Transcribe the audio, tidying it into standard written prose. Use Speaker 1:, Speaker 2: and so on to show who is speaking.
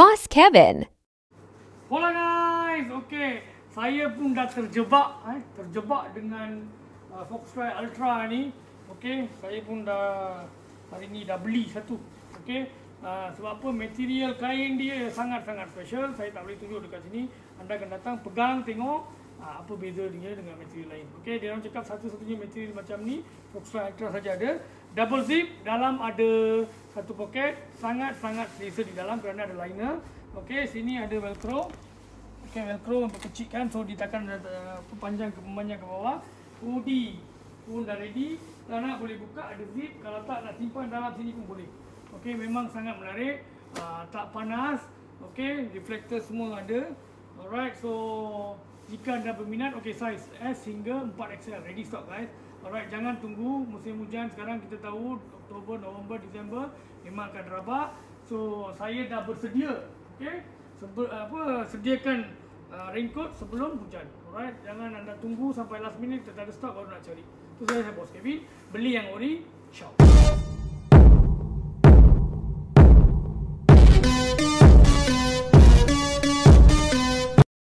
Speaker 1: Boss Kevin.
Speaker 2: Hola guys, okay, saya pun dah terjebak dengan Foxtrike Ultra ni. Okay, saya pun dah hari ni dah beli satu. Okay, sebab apa, material kain dia sangat-sangat special. Saya tak boleh tunjuk dekat sini. Anda akan datang pegang tengok apa beza dia dengan material lain. Okay, dia orang cakap satu-satunya material macam ni Foxtrike Ultra saja ada. Double zip, dalam ada satu poket, sangat-sangat selesa di dalam kerana ada liner. Okey, sini ada velcro. Okey, velcro untuk kecilkan, so ditekan panjang ke bawah. Hoodie pun dah ready. Kalau nak boleh buka, ada zip. Kalau tak nak simpan dalam sini pun boleh. Okey, memang sangat menarik. Tak panas. Okey, reflektor semua ada. Alright, so jika anda berminat, okey, size S hingga 4XL ready stock guys. Alright, jangan tunggu musim hujan. Sekarang kita tahu Oktober, November, Disember memang akan rabak. So saya dah bersedia, okey, sediakan raincoat sebelum hujan. Alright, jangan anda tunggu sampai last minute tak ada stok baru nak cari. Tu saya Boss Kevin, beli yang ori, shop.